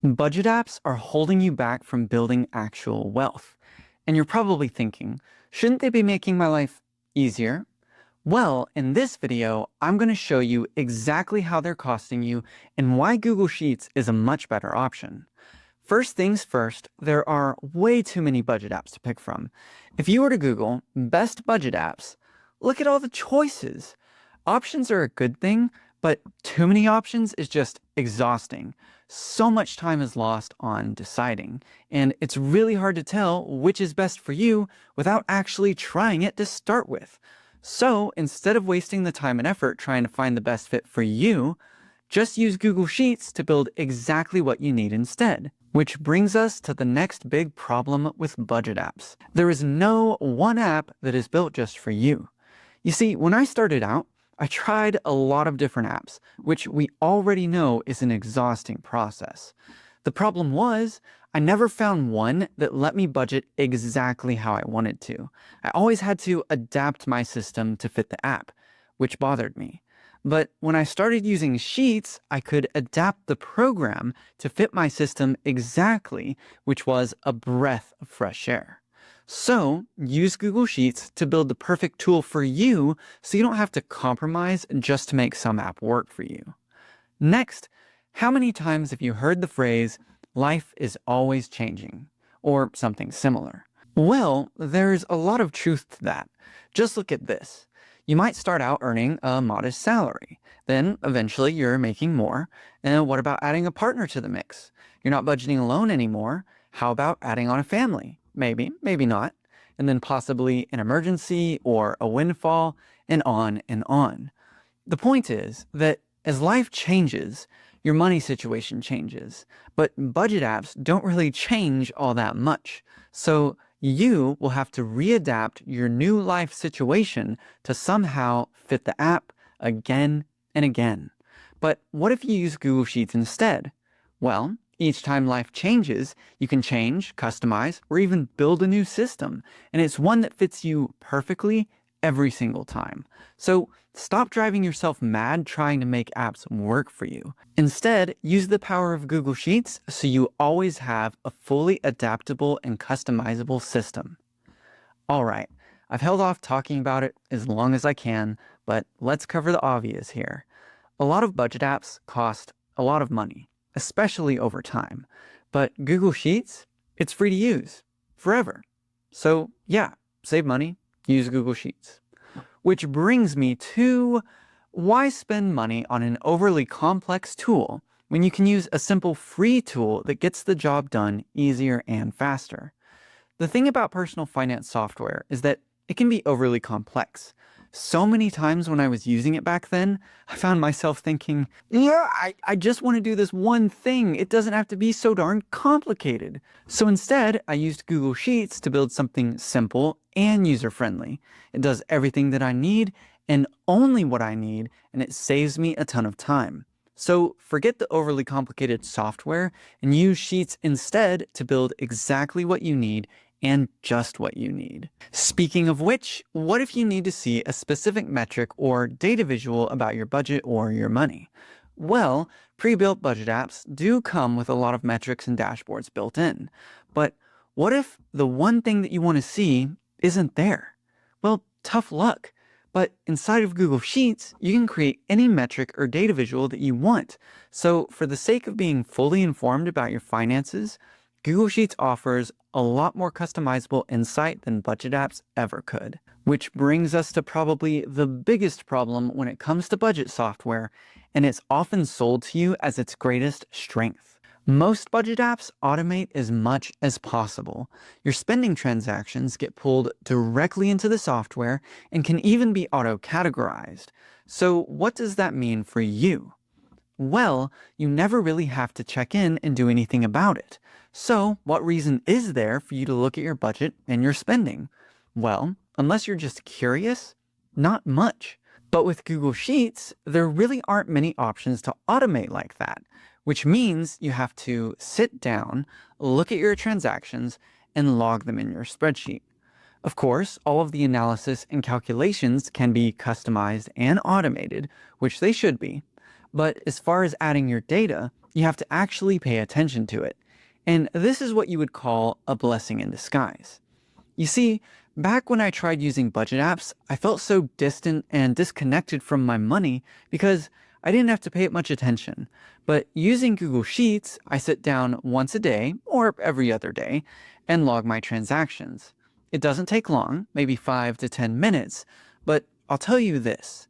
Budget apps are holding you back from building actual wealth. And you're probably thinking, shouldn't they be making my life easier? Well, in this video, I'm going to show you exactly how they're costing you and why Google Sheets is a much better option. First things first, there are way too many budget apps to pick from. If you were to Google best budget apps, look at all the choices. Options are a good thing, but too many options is just exhausting. So much time is lost on deciding, and it's really hard to tell which is best for you without actually trying it to start with. So instead of wasting the time and effort trying to find the best fit for you, just use Google Sheets to build exactly what you need instead. Which brings us to the next big problem with budget apps. There is no one app that is built just for you. You see, when I started out, I tried a lot of different apps, which we already know is an exhausting process. The problem was, I never found one that let me budget exactly how I wanted to. I always had to adapt my system to fit the app, which bothered me. But when I started using Sheets, I could adapt the program to fit my system exactly, which was a breath of fresh air. So use Google Sheets to build the perfect tool for you so you don't have to compromise just to make some app work for you. Next, how many times have you heard the phrase, life is always changing, or something similar? Well, there's a lot of truth to that. Just look at this. You might start out earning a modest salary. Then eventually you're making more. And what about adding a partner to the mix? You're not budgeting alone anymore. How about adding on a family? Maybe, maybe not. And then possibly an emergency or a windfall, and on and on. The point is that as life changes, your money situation changes. But budget apps don't really change all that much. So you will have to readapt your new life situation to somehow fit the app again and again. But what if you use Google Sheets instead? Well, each time life changes, you can change, customize, or even build a new system. And it's one that fits you perfectly every single time. So stop driving yourself mad trying to make apps work for you. Instead, use the power of Google Sheets so you always have a fully adaptable and customizable system. All right, I've held off talking about it as long as I can, but let's cover the obvious here. A lot of budget apps cost a lot of money, especially over time. But Google Sheets, it's free to use forever. So yeah, save money, use Google Sheets. Which brings me to why spend money on an overly complex tool when you can use a simple free tool that gets the job done easier and faster? The thing about personal finance software is that it can be overly complex. So many times when I was using it back then, I found myself thinking, I just want to do this one thing. It doesn't have to be so darn complicated. So instead, I used Google Sheets to build something simple and user-friendly. It does everything that I need and only what I need, and it saves me a ton of time. So forget the overly complicated software and use Sheets instead to build exactly what you need and just what you need. Speaking of which, what if you need to see a specific metric or data visual about your budget or your money? Well, pre-built budget apps do come with a lot of metrics and dashboards built in. But what if the one thing that you want to see isn't there? Well, tough luck. But inside of Google Sheets, you can create any metric or data visual that you want. So for the sake of being fully informed about your finances, Google Sheets offers a lot more customizable insight than budget apps ever could. Which brings us to probably the biggest problem when it comes to budget software, and it's often sold to you as its greatest strength. Most budget apps automate as much as possible. Your spending transactions get pulled directly into the software and can even be auto-categorized. So what does that mean for you? Well, you never really have to check in and do anything about it. So what reason is there for you to look at your budget and your spending? Well, unless you're just curious, not much. But with Google Sheets, there really aren't many options to automate like that, which means you have to sit down, look at your transactions, and log them in your spreadsheet. Of course, all of the analysis and calculations can be customized and automated, which they should be. But as far as adding your data, You have to actually pay attention to it. And this is what you would call a blessing in disguise. You see, back when I tried using budget apps, I felt so distant and disconnected from my money because I didn't have to pay it much attention. But using Google Sheets, I sit down once a day or every other day and log my transactions. It doesn't take long, maybe 5 to 10 minutes, but I'll tell you this.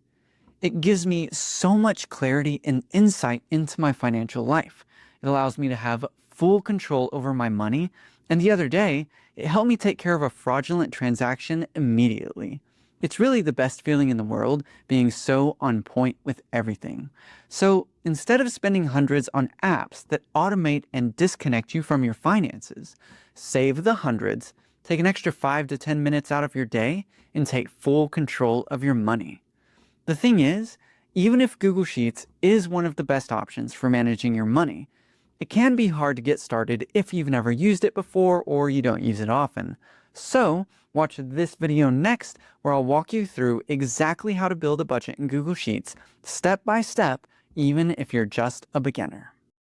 It gives me so much clarity and insight into my financial life. It allows me to have full control over my money, and the other day, it helped me take care of a fraudulent transaction immediately. It's really the best feeling in the world, being so on point with everything. So instead of spending hundreds on apps that automate and disconnect you from your finances, save the hundreds, take an extra 5 to 10 minutes out of your day, and take full control of your money. The thing is, even if Google Sheets is one of the best options for managing your money, it can be hard to get started if you've never used it before or you don't use it often. So, watch this video next where I'll walk you through exactly how to build a budget in Google Sheets step by step, even if you're just a beginner.